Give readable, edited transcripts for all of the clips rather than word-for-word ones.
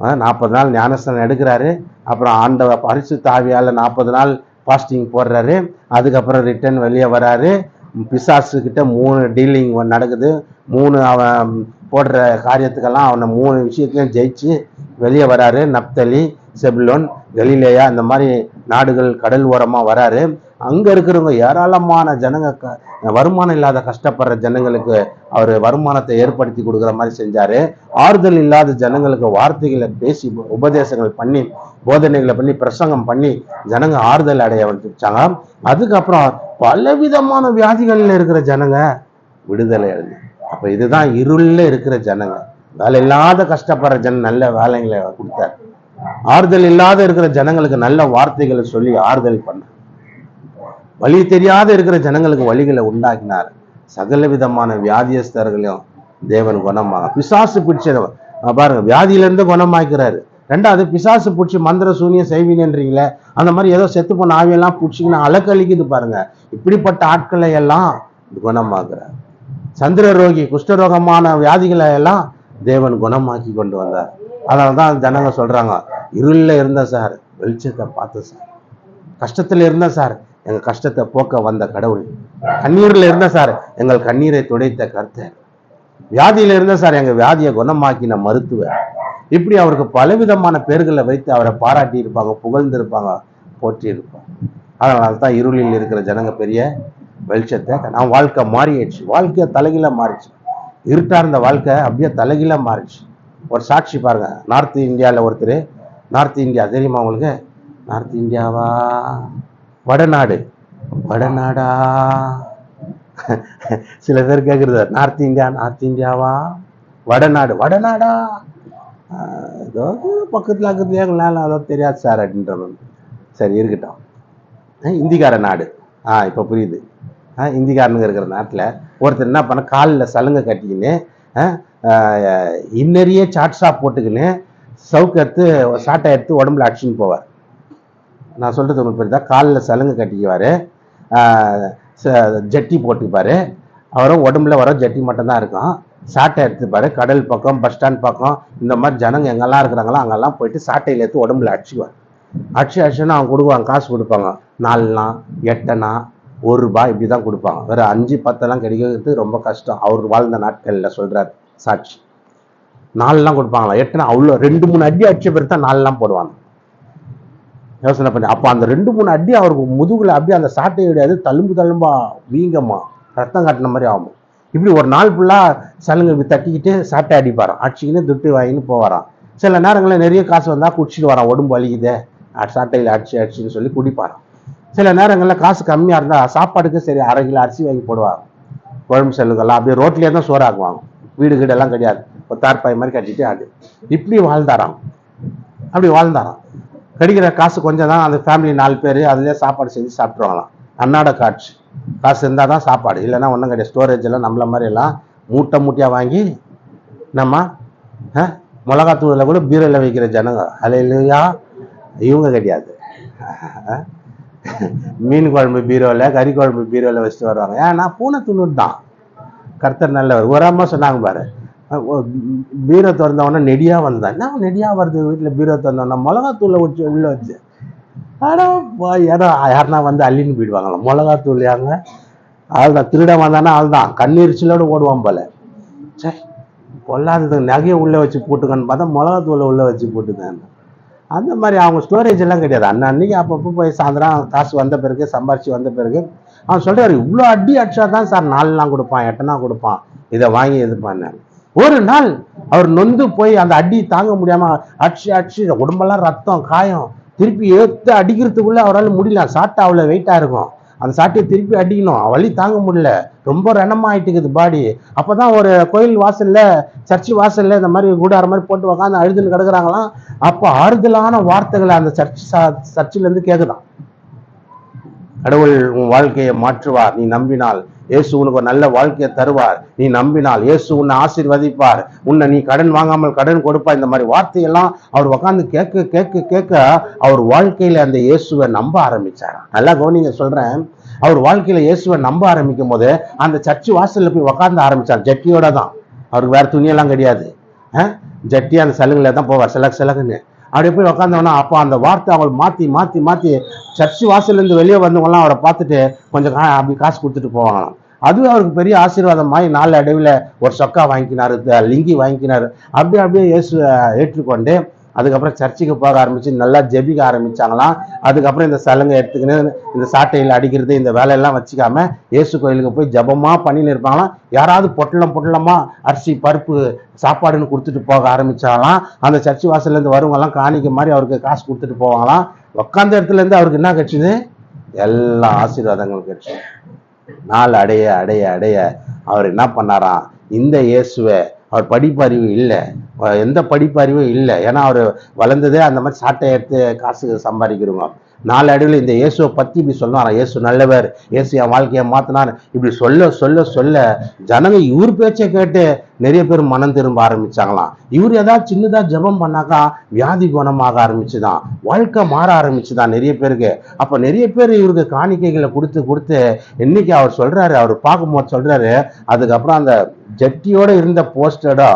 40 நாள் ஞானஸ்தானம் எடுக்கிறாரு. அப்புறம் ஆண்டவர் பரிசுத்த ஆவியால் 40 நாள் ஃபாஸ்டிங் போடுறாரு. அதுக்கப்புறம் ரிட்டர்ன் வெளியே வராரு. பிசாசுக்கிட்ட 3 டீலிங் நடக்குது. 3 அவன் போடுற காரியத்துக்கெல்லாம் அவனை 3 விஷயத்தையும் ஜெயிச்சு வெளியே வராரு. நப்தலி, செபுலோன், கலிலேயா இந்த மாதிரி நாடுகள் கடல் ஓரமாக வராரு. அங்கே இருக்கிறவங்க ஏராளமான ஜனங்க, வருமானம் இல்லாத கஷ்டப்படுற ஜனங்களுக்கு அவர் வருமானத்தை ஏற்படுத்தி கொடுக்குற மாதிரி செஞ்சார். ஆறுதல் இல்லாத ஜனங்களுக்கு வார்த்தைகளை பேசி உபதேசங்கள் பண்ணி போதனைகளை பண்ணி பிரசங்கம் பண்ணி ஜனங்க ஆறுதல் அடைய வந்துச்சாங்க. அதுக்கப்புறம் பலவிதமான வியாதிகளில் இருக்கிற ஜனங்க விடுதலை அடைஞ்சு. அப்போ இதுதான் இருளில் இருக்கிற ஜனங்க. வேலை இல்லாத கஷ்டப்படுற நல்ல வேலைகளை கொடுத்தார். ஆறுதல் இல்லாத இருக்கிற ஜனங்களுக்கு நல்ல வார்த்தைகளை சொல்லி ஆறுதல் பண்ண. வழி தெரியாத இருக்கிற ஜனங்களுக்கு வழிகளை உண்டாக்கினார். சகல விதமான வியாதியஸ்தர்களையும் தேவன் குணமாக. பிசாசு பிடிச்சவன் பாருங்க, வியாதியிலிருந்து குணமாக்கிறாரு. 2வது, பிசாசு பிடிச்சி மந்திர சூனியம் செய்வீங்கன்றீங்களே, அந்த மாதிரி ஏதோ செத்து போன ஆவியெல்லாம் பிடிச்சிங்கன்னா அலக்கழிக்குது பாருங்க. இப்படிப்பட்ட ஆட்களை எல்லாம் குணமாக்குறார். சந்திர ரோகி, குஷ்டரோகமான வியாதிகளை எல்லாம் தேவன் குணமாக்கி கொண்டு வந்தார். அதனால தான் ஜனங்க சொல்றாங்க, இருளில் இருந்த சார் வெளிச்சத்தை பார்த்த சார், கஷ்டத்துல இருந்த சார் எங்க கஷ்டத்தை போக்க வந்த கடவுள், கண்ணீர்ல இருந்த சார் எங்கள் கண்ணீரை துடைத்த கர்த்தர், வியாதியில இருந்த சார் எங்க வியாதியை குணமாக்கின மருத்துவர். இப்படி அவருக்கு பலவிதமான பேர்களை வைத்து அவரை பாராட்டி இருப்பாங்க, புகழ்ந்து இருப்பாங்க, போற்றி இருப்பாங்க. அதனால தான் இருளில் இருக்கிற ஜனங்க பெரிய வெளிச்சத்தை. நான் வாழ்க்கை மாறிடுச்சு, வாழ்க்கையை தலைகீழ மாறிடுச்சு. இருட்டா இருந்த வாழ்க்கை அப்படியே தலைகீழ மாறிடுச்சு. ஒரு சாட்சி பாருங்க. நார்த் இந்தியாவில் ஒருத்தர், நார்த் இந்தியா தெரியுமா உங்களுக்கு? நார்த் இந்தியாவா வடநாடு, வடநாடா? சில பேர் கேட்குறது, நார்த் இந்தியா, நார்த் இந்தியாவா வடநாடு, வடநாடா? ஏதோ பக்கத்தில் இருக்கிறதுலே அதோ தெரியாது சார் அப்படின்ற. சரி இருக்கட்டும். இந்திக்கார நாடு. இப்போ புரியுது. இந்திக்காரனுங்க இருக்கிற நாட்டில் ஒருத்தர் என்ன பண்ண, காலில் சலுங்கை கட்டிக்கின்னு இன்னறியே சாட்ஸா போட்டுக்கின்னு சவுக்கு எடுத்து சாட்டை எடுத்து உடம்புல அடிச்சுன்னு போவார். நான் சொல்றது உங்களுக்கு புரியுதா? காலில் சலுங்கை கட்டிக்குவார், ஜட்டி போட்டுப்பார். அவரும் உடம்புல வர ஜட்டி மட்டும்தான் இருக்கும். சாட்டை எடுத்துப்பாரு. கடல் பக்கம், பஸ் ஸ்டாண்ட் பக்கம், இந்த மாதிரி ஜனங்க எங்கெல்லாம் இருக்கிறாங்களோ அங்கெல்லாம் போயிட்டு சாட்டையில் எடுத்து உடம்புல அடிச்சுக்குவார். அடிச்சுன்னா அவங்க கொடுக்குவாங்க, காசு கொடுப்பாங்க. 4 8 1 ரூபாய் இப்படி தான் கொடுப்பாங்க. வேறு 5 10 கிடைக்கிறது ரொம்ப கஷ்டம். அவர் வாழ்ந்த நாட்களில் சொல்கிறார் சாட்சி. 4 கொடுப்பாங்களா? 8 அவ்வளோ 2-3 அடி அடிச்ச பேர் தான் 4 போடுவாங்க. யோசனை பண்ணி. அப்போ அந்த 2-3 அடி அவருக்கு முதுகுல அப்படியே அந்த சாட்டை கிடையாது, தழும்பா வீங்கம்மா ரத்தம் காட்டின மாதிரி ஆகும். இப்படி ஒரு நாள் ஃபுல்லாக சலுங்கை தட்டிக்கிட்டு சாட்டை அடிப்பாரான், அடிச்சுக்கின்னு துட்டு வாங்கின்னு போவாரான். சில நேரங்களில் நிறைய காசு வந்தால் குடிச்சிட்டு வரான், உடம்பு வலிக்குதே சாட்டையில் அடிச்சுன்னு சொல்லி குடிப்பாரான். சில நேரங்களில் காசு கம்மியாக இருந்தால் சாப்பாடுக்கு சரி 1/2 கிலோ அரிசி வாங்கி போடுவாங்க. குழம்பு செல்லுங்கள்லாம் அப்படியே ரோட்லேயே தான் சோறு ஆக்குவாங்க. வீடு கீடெல்லாம் கிடையாது, ஒரு தார்பாய் மாதிரி கட்டிட்டு அது இப்படி வாழ்ந்தாராம். அப்படி வாழ்ந்தாராம். கிடைக்கிற காசு கொஞ்சம் தான். அந்த ஃபேமிலி 4 பேர் அதுலேயே சாப்பாடு செஞ்சு சாப்பிட்ருவாங்களாம். அன்னாட காட்சி. காசு இருந்தால் தான் சாப்பாடு, இல்லைன்னா ஒன்றும் கிடையாது. ஸ்டோரேஜ் எல்லாம் நம்மள மாதிரி எல்லாம் மூட்டையாக வாங்கி நம்ம மிளகாத்தூளில் கூட பீரோவில் வைக்கிற ஜனங்க அலையிலையா இவங்க கிடையாது. மீன் குழம்பு பீரோவில், கறி குழம்பு பீரோவில் வச்சுட்டு வருவாங்க. ஏன்னா பூனை துண்ணூறு தான். கர்த்தர் நல்லவர். ஒரு அம்மா சொன்னாங்க பாரு, பீரோ திறந்தவொடனே நெடியாக வந்தான். என்ன நெடியாக வருது வீட்டில் பீரோ திறந்தவொடனே? மிளகாத்தூளை வச்சு உள்ளே வச்சு யாருன்னா வந்து அள்ளின்னு போயிடுவாங்களாம். மிளகாத்தூள் யாங்க ஆள் தான். திருட வந்தானா ஆள் தான் கண்ணீரிச்சலோடு ஓடுவான் போல. சே பொல்லாதது, நகையை உள்ளே வச்சு போட்டுக்கன்னு பார்த்தா மிளகாத்தூளை உள்ளே வச்சு போட்டுக்கன்னு. அந்த மாதிரி அவங்க ஸ்டோரேஜ் எல்லாம் கிடையாது. அன்னைக்கு அப்பப்போ போய் சாயந்தரம் காசு வந்த பிறகு, சம்பாரிச்சு வந்த பிறகு அவன் சொல்கிறாரு, இவ்வளோ அடி அடிச்சா தான் சார் 4 கொடுப்பான், 8 கொடுப்பான், இதை வாங்கி இது பண்ணேன். ஒரு நாள் அவர் நொந்து போய் அந்த அடி தாங்க முடியாமல் அடிச்சு உடம்பெல்லாம் ரத்தம் காயம், திருப்பி ஏற்று அடிக்கிறதுக்குள்ளே அவரால் முடியல. சாட்டை அவ்வளோ வெயிட்டாக இருக்கும். அந்த சாட்டையை திருப்பி அடிக்கணும், வலி தாங்க முடியல, ரொம்ப ரணமாயிட்டுக்குது பாடி. அப்போ தான் ஒரு கோயில் வாசலில், சர்ச்சு வாசலில் இந்த மாதிரி கூடார மாதிரி போட்டு உக்காந்து அழுதுன்னு கிடக்குறாங்களாம். அப்போ ஆறுதலான வார்த்தைகளை அந்த சர்ச்சிலேருந்து கேட்குதான். கடவுள் உன் வாழ்க்கையை மாற்றுவார், நீ நம்பினால். இயேசு உனக்கு ஒரு நல்ல வாழ்க்கையை தருவார், நீ நம்பினால். இயேசு உன்னை ஆசீர்வதிப்பார், உன்னை நீ கடன் வாங்காமல் கடன் கொடுப்பார். இந்த மாதிரி வார்த்தையெல்லாம் அவர் உட்காந்து கேட்க கேட்க கேட்க அவர் வாழ்க்கையில அந்த இயேசுவை நம்ப ஆரம்பிச்சார். நல்லா கவனிங்க சொல்றேன். அவர் வாழ்க்கையில இயேசுவை நம்ப ஆரம்பிக்கும் போது அந்த சர்ச்சு வாசல்ல போய் உட்காந்து ஆரம்பிச்சார். ஜட்டியோட தான். அவருக்கு வேற துணியெல்லாம் கிடையாது. ஜட்டி அந்த சலுங்கில் தான் போவார், சிலக்குன்னு அப்படி போய் உட்காந்தவொன்னா அப்போ அந்த வார்த்தை அவள் மாற்றி மாற்றி மாற்றி சர்ச்சு வாசல்லேருந்து வெளியே வந்தவங்களாம் அவரை பார்த்துட்டு கொஞ்சம் அப்படி காசு கொடுத்துட்டு போவாங்களாம். அதுவே அவருக்கு பெரிய ஆசீர்வாதமாய் நாலு அடைவில் ஒரு சொக்கா வாங்கிக்கினாரு, லிங்கி வாங்கிக்கினாரு. அப்படியே இயேசு ஏற்றுக்கொண்டு அதுக்கப்புறம் சர்ச்சுக்கு போக ஆரம்பிச்சு நல்லா ஜெபிக்க ஆரம்பிச்சாங்களாம். அதுக்கப்புறம் இந்த சலங்கை எடுத்துக்கின்னு இந்த சாட்டையில் அடிக்கிறது இந்த வேலையெல்லாம் வச்சுக்காம இயேசு கோயிலுக்கு போய் ஜபமா பண்ணின்னு இருப்பாங்களாம். யாராவது பொட்டலமா அரிசி பருப்பு சாப்பாடுன்னு கொடுத்துட்டு போக ஆரம்பிச்சாங்களாம். அந்த சர்ச்சு வாசல்லேருந்து வருவங்கெல்லாம் காணிக்க மாதிரி அவருக்கு காசு கொடுத்துட்டு போவாங்களாம். உட்காந்த இடத்துல இருந்து அவருக்கு என்ன கிடைச்சிது? எல்லா ஆசீர்வாதங்களும் கிடைச்சு. நாள் அடைய அடைய அடைய அவர் என்ன பண்ணாராம், இந்த இயேசுவை அவர் படிப்பறிவு இல்லை, எந்த படிப்பறிவும் இல்லை. ஏன்னா அவர் வளர்ந்ததே அந்த மாதிரி சாட்டை எடுத்து காசு சம்பாதிக்கிறவங்க. நாலு அடிவில் இந்த இயேசுவை பற்றி இப்படி சொன்னாராம், இயேசு நல்லவர், இயேசு என் வாழ்க்கையை மாற்றினார் இப்படி சொல்ல சொல்ல சொல்ல ஜனங்க இவர் பேச்சை கேட்டு நிறைய பேர் மனம் திரும்ப ஆரம்பிச்சாங்களாம். இவர் ஏதாவது சின்னதாக ஜபம் பண்ணாக்கா வியாதி குணமாக ஆரம்பிச்சுதான், வாழ்க்கை மாற ஆரம்பிச்சுதான் நிறைய பேருக்கு. அப்போ நிறைய பேர் இவருக்கு காணிக்கைகளை கொடுத்து கொடுத்து இன்னைக்கு அவர் சொல்றாரு, அவர் பார்க்கும்போது சொல்றாரு, அதுக்கப்புறம் அந்த ஜட்டியோட இருந்த போஸ்டடோ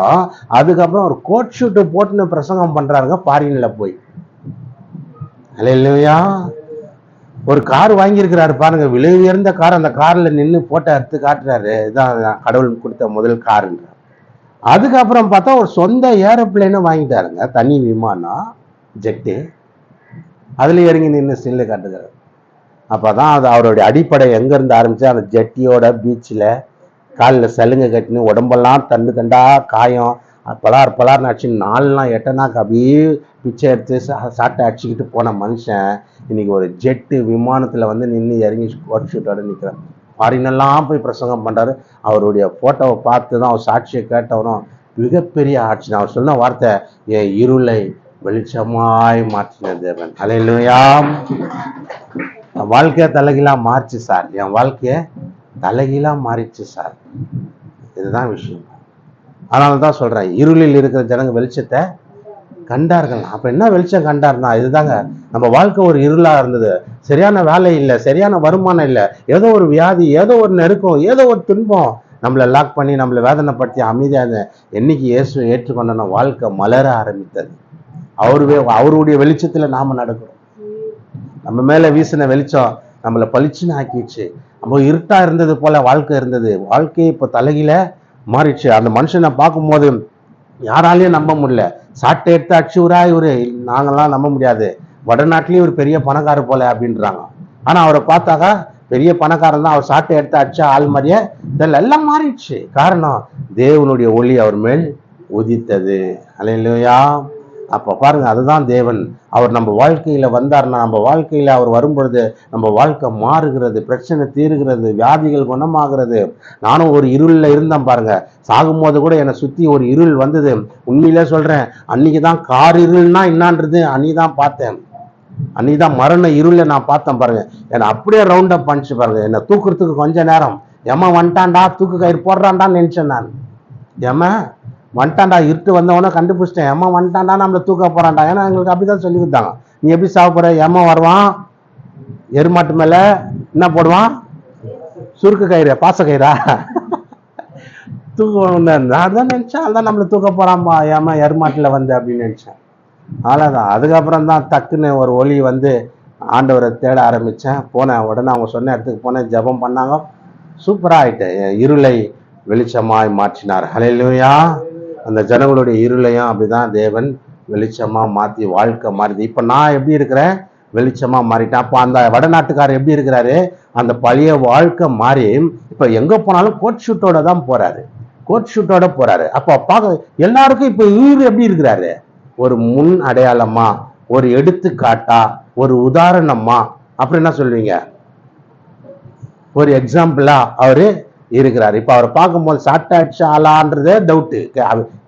அதுக்கப்புறம் ஒரு கோட் ஷூட்டு போட்டுன்னு பிரசங்கம் பண்றாருங்க ஃபாரின்ல போய். அல்லேலூயா. ஒரு கார் வாங்கியிருக்கிறாரு பாருங்க, விலை உயர்ந்த கார். அந்த கார்ல நின்று போட்டோ எடுத்து காட்டுறாரு, இதான் கடவுள் கொடுத்த முதல் காருன்ற. அதுக்கப்புறம் பார்த்தா ஒரு சொந்த ஏரோப்ளேனும் வாங்கிட்டாருங்க, தனி விமானம் ஜெட்டு. அதுல இறங்கி நின்று சில்லு காட்டுகிறார். அப்பதான் அது அவருடைய அடிப்படை எங்க இருந்து ஆரம்பிச்சு, அந்த ஜெட்டியோட பீச்சில் காலில் சலுங்கை கட்டின்னு உடம்பெல்லாம் தண்டு தண்டா காயம் பலார் அடிச்சு நாலுலாம் எட்டனாக்கு அப்படியே பிச்சை எடுத்து சாட்டை அடிச்சுக்கிட்டு போன மனுஷன் இன்னைக்கு ஒரு ஜெட்டு விமானத்தில் வந்து நின்று இறங்கி கோட் ஷூட்டோட நிற்கிறார். ஃபாரினெல்லாம் போய் பிரசங்கம் பண்ணுறாரு. அவருடைய ஃபோட்டோவை பார்த்து தான் அவர் சாட்சியை கேட்டவரும் மிகப்பெரிய ஆட்சி. அவர் சொன்ன வார்த்தை, என் இருளை வெளிச்சமாய் மாற்றின தேவன். அல்லேலூயா. என் வாழ்க்கையை தலைகீழா மாறிச்சு சார், என் வாழ்க்கையை தலைகீழா மாறிச்சு சார். இதுதான் விஷயம். அதனால தான் சொல்றேன், இருளில் இருக்கிற ஜனங்க வெளிச்சத்தை கண்டார்கள். அப்ப என்ன வெளிச்சம் கண்டார்னா இதுதாங்க, நம்ம வாழ்க்கை ஒரு இருளா இருந்தது, சரியான வேலை இல்லை, சரியான வருமானம் இல்லை, ஏதோ ஒரு வியாதி, ஏதோ ஒரு நெருக்கம், ஏதோ ஒரு துன்பம் நம்மளை லாக் பண்ணி நம்மளை வேதனைப்படுத்தி அமைதியாக என்னைக்கு இயேசுவை ஏற்றுக்கொண்ட வாழ்க்கை மலர ஆரம்பித்தது. அவருடைய வெளிச்சத்துல நாம நடக்கிறோம். நம்ம மேல வீசின வெளிச்சம் நம்மளை பளிச்சுன்னு ஆக்கிடுச்சு. நம்ம இருட்டா இருந்தது போல வாழ்க்கை இருந்தது, வாழ்க்கையை இப்போ தலைகில மாறிடுச்சு. அந்த மனுஷனை பார்க்கும்போது யாராலையும் நம்ப முடியல. சாட்டை எடுத்து அடிச்சு இவரு நாங்கெல்லாம் நம்ப முடியாது, வடநாட்டிலேயும் ஒரு பெரிய பணக்காரர் போல அப்படின்றாங்க. ஆனா அவரை பார்த்தாக்கா பெரிய பணக்காரன் தான், அவர் சாட்டை எடுத்து அடிச்சா ஆள் மாதிரியே இதெல்லாம் எல்லாம் மாறிடுச்சு. காரணம் தேவனுடைய ஒளி அவர் மேல் உதித்தது. அல்லேலூயா. அப்போ பாருங்க, அதுதான் தேவன். அவர் நம்ம வாழ்க்கையில வந்தார்னா, நம்ம வாழ்க்கையில அவர் வரும்பொழுது நம்ம வாழ்க்கை மாறுகிறது, பிரச்சனை தீருகிறது, வியாதிகள் குணமாகிறது. நானும் ஒரு இருளில் இருந்தேன் பாருங்க, சாகும்போது கூட என்னை சுத்தி ஒரு இருள் வந்தது. உண்மையிலே சொல்றேன், அன்னைக்குதான் கார் இருள்னா என்னான்றது அன்னைக்குதான் பார்த்தேன். அன்னைக்குதான் மரண இருளை நான் பார்த்தேன் பாருங்க. என்னை அப்படியே ரவுண்ட் அப் பண்ணிச்சு பாருங்க. என்னை தூக்குறதுக்கு கொஞ்ச நேரம், ஏமா வந்துட்டான்டா தூக்கு கயிறு போடுறான்டான்னு நினைச்சேன் நான். ஏமா வந்துட்டான்டா, இருட்டு வந்தவொன்னே கண்டுபிடிச்சிட்டேன், ஏமா வந்துட்டான்டா நம்மளை தூக்க போறான்டா. ஏன்னா எங்களுக்கு அப்படிதான் சொல்லி கொடுத்தாங்க. நீ எப்படி சாப்பிட போற? ஏமா வருவான் எருமாட்டு மேல என்ன போடுவான், சுருக்கு கயிறு, பாச கயிறா தூக்க. நான் தான் நினைச்சேன், அதான் நம்மளை தூக்க போறான்பா, ஏமா எருமாட்டுல வந்து அப்படின்னு நினைச்சேன். அவ்வளோதான். அதுக்கப்புறம் தான் டக்குன்னு ஒரு ஒளி வந்து ஆண்டவரை தேட ஆரம்பித்தேன். போனேன், உடனே அவங்க சொன்ன இடத்துக்கு போனேன், ஜெபம் பண்ணாங்க, சூப்பராக ஆகிட்டேன். இருளை வெளிச்சமாய் மாற்றினார். ஹல்லேலூயா. அந்த ஜனங்களுடைய இருளையும் அப்படிதான் தேவன் வெளிச்சமாக மாற்றி வாழ்க்கை மாறிது. இப்போ நான் எப்படி இருக்கிறேன்? வெளிச்சமாக மாறிட்டேன். அப்போ அந்த வடநாட்டுக்காரர் எப்படி இருக்கிறாரு? அந்த பழைய வாழ்க்கை மாறி இப்போ எங்கே போனாலும் கோட் ஷூட்டோட தான் போகிறாரு, கோட் ஷூட்டோட போகிறாரு. அப்போ பார்க்க எல்லாருக்கும் இப்போ இவர் எப்படி இருக்கிறாரு? ஒரு முன் அடையாளமா, ஒரு எடுத்துக்காட்டா, ஒரு உதாரணமா, அப்படி என்ன சொல்வீங்க? ஒரு எக்ஸாம்பிளா அவரு இருக்கிறார். இப்ப அவரை பார்க்கும்போது சாட்டாச்சு ஆளான்றதே டவுட்டு,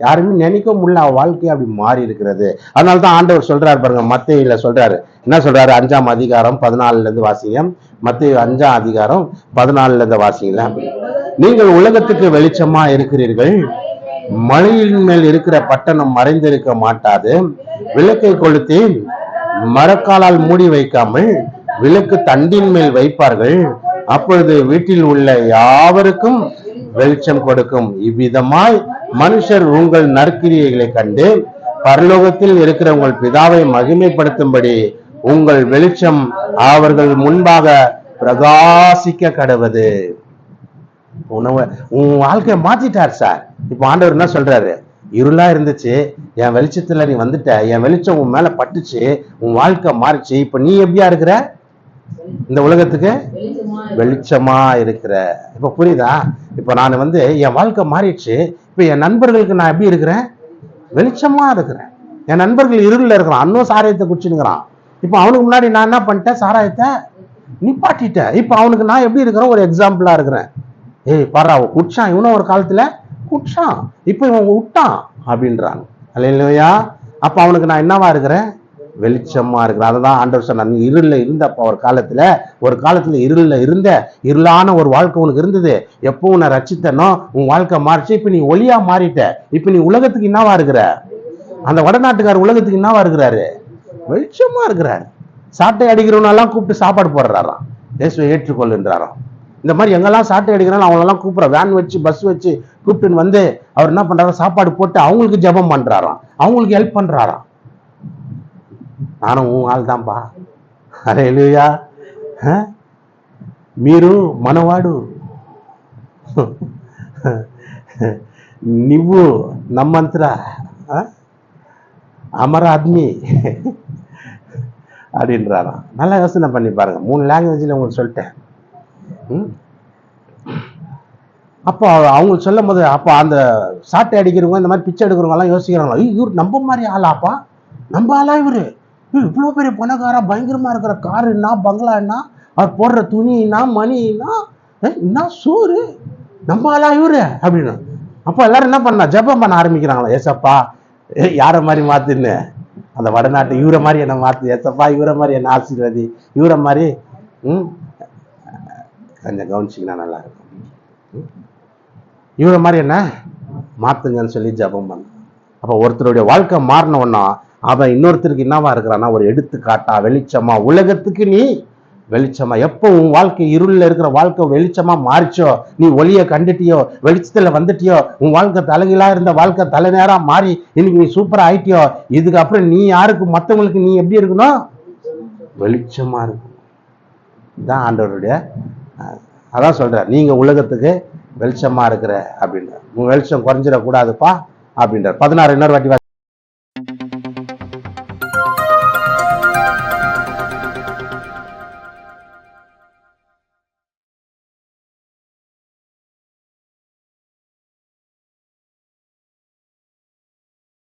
யாருமே நினைக்க முடியல. அவ வாழ்க்கையை அப்படி மாறி இருக்கிறது. அதனாலதான் ஆண்டவர் சொல்றாரு பாருங்க, மத்தேயுல சொல்றாரு, என்ன சொல்றாரு? 5ஆம் அதிகாரம் 14ல இருந்து வாசிங்க. மத்தேயு 5ஆம் அதிகாரம் 14ல இருந்து வாசிங்களா. நீங்கள் உலகத்துக்கு வெளிச்சமா இருக்கிறீர்கள். மலையின் மேல் இருக்கிற பட்டணம் மறைந்திருக்க மாட்டாது. விளக்கை கொளுத்தி மரக்காலால் மூடி வைக்காமல் விளக்கு தண்டின் மேல் வைப்பார்கள், அப்பொழுது வீட்டில் உள்ள யாவருக்கும் வெளிச்சம் கொடுக்கும். இவ்விதமாய் மனுஷர் உங்கள் நற்கிரியைகளை கண்டு பரலோகத்தில் இருக்கிற உங்கள் பிதாவை மகிமைப்படுத்தும்படி உங்கள் வெளிச்சம் அவர்கள் முன்பாக பிரகாசிக்க கடவுது. உன் வாழ்க்கையை மாத்திட்டார் சார். இப்ப ஆண்டவர் என்ன சொல்றாரு? இருளா இருந்துச்சு, என் வெளிச்சத்துல நீ வந்துட்ட, என் வெளிச்சம் உன் மேல பட்டுச்சு, உன் வாழ்க்கை மாறிச்சு. இப்ப நீ எப்படியா இருக்கிற? இந்த உலகத்துக்கு வெளிச்சமா இருக்கிற. இப்ப புரியுதா? இப்ப நான் என் வாழ்க்கை மாறிடுச்சு. இப்ப என் நண்பர்களுக்கு நான் எப்படி இருக்கிறேன்? வெளிச்சமா இருக்கிறேன். என் நண்பர்கள் இருளில் இருக்கிறான், இன்னும் சாராயத்தை குடிச்சுங்கிறான். இப்ப அவனுக்கு முன்னாடி நான் என்ன பண்ணிட்டேன்? சாராயத்தை நிப்பாட்டிட்டேன். இப்ப அவனுக்கு நான் எப்படி இருக்கிறேன்? ஒரு எக்ஸாம்பிளா இருக்கிறேன். ஏய் பாரா, குடிச்சான், இவனும் ஒரு காலத்துல குடிச்சான், இப்ப இவன் விட்டான் அப்படின்றான். அல்லேலூயா. அப்ப அவனுக்கு நான் என்னவா இருக்கிறேன்? வெளிச்சமா இருக்கிறேன். அதுதான் ஆண்டவர் சொன்னார். நீ இருளில் இருந்தப்ப ஒரு காலத்துல இருளில் இருந்த, இருளான ஒரு வாழ்க்கை உனக்கு இருந்தது. எப்போ உன்னை ரட்சித்தனோ உன் வாழ்க்கை மாறிச்சு. இப்ப நீ ஒளியா மாறிட்ட. இப்ப நீ உலகத்துக்கு என்னவா இருக்கிற? அந்த வடநாட்டுக்காரர் உலகத்துக்கு என்னவா இருக்கிறாரு? வெளிச்சமா இருக்கிறாரு. சாட்டை அடிக்கிறவனெல்லாம் கூப்பிட்டு சாப்பாடு போடுறாராம், இயேசுவை ஏற்றுக்கொள்ளுன்றாராம். இந்த மாதிரி எங்கெல்லாம் சாட்டை அடிக்கிறாலும் அவங்களெல்லாம் கூப்பிட்ற, வேன் வச்சு பஸ் வச்சு கூப்பிட்டுன்னு அவர் என்ன பண்றாரு? சாப்பாடு போட்டு அவங்களுக்கு ஜெபம் பண்றாராம், அவங்களுக்கு ஹெல்ப் பண்றாராம். நானும் உன் ஆள் தான்ப்பா. హల్లెలూయా. మీరు మనవాడు, ನೀವು ನಮ್ಮಂತರ அமர ஆத்மி அப்படின்றாராம். நல்லா யோசனை பண்ணி பாருங்க. 3 லாங்குவேஜ்ல உங்களுக்கு சொல்லிட்டேன். அப்போ அவங்க சொல்லும் போது அப்போ அந்த சாட்டை அடிக்கிறவங்க, இந்த மாதிரி பிச்சை எடுக்கிறவங்க எல்லாம் யோசிக்கிறாங்களா, இவர் நம்ம மாதிரி ஆளாப்பா, நம்ம ஆளா இவரு, இவ்வளோ பெரிய பணக்காரா, பயங்கரமா இருக்கிற காரு என்ன, பங்களா என்ன, அவர் போடுற துணினா, மணினா, என்ன சோறு, நம்ம ஆளா இவரு அப்படின்னு. அப்போ எல்லாரும் என்ன பண்ணா? ஜெபம் பண்ண ஆரம்பிக்கிறாங்களா, ஏசப்பா யாரை மாதிரி மாத்துன்னு, அந்த வடநாட்டு இவரை மாதிரி என்ன மாத்து, ஏசப்பா இவரை மாதிரி என்ன ஆசீர்வதி, இவரை மாதிரி கொஞ்சம் கவனிச்சிங்கன்னா நல்லா இருக்கும், இவரை மாதிரி என்ன மாத்துங்கன்னு சொல்லி ஜெபம் பண்ண. அப்போ ஒருத்தருடைய வாழ்க்கை மாறினோன்னா அவன் இன்னொருத்தருக்கு என்னவா இருக்கிறான்னா ஒரு எடுத்துக்காட்டா, வெளிச்சமா, உலகத்துக்கு நீ வெளிச்சமா. எப்போ உன் வாழ்க்கை இருளில் இருக்கிற வாழ்க்கை வெளிச்சமா மாறிச்சோ, நீ ஒளியை கண்டுட்டியோ, வெளிச்சத்துல வந்துட்டியோ, உன் வாழ்க்கை தலைகீழா இருந்த வாழ்க்கை தலை நேரா மாறி இன்னைக்கு நீ சூப்பரா ஆயிட்டியோ, இதுக்கப்புறம் நீ யாருக்கு, மற்றவங்களுக்கு நீ எப்படி இருக்கணும்? வெளிச்சமா இருக்கும். இதுதான் ஆண்டவருடைய. அதான் சொல்ற, நீங்க உலகத்துக்கு வெளிச்சமா இருக்கிற அப்படின்ற. உங்க வெளிச்சம் குறைஞ்சிடக்கூடாதுப்பா அப்படின்றார். 16 இன்னொரு வாட்டி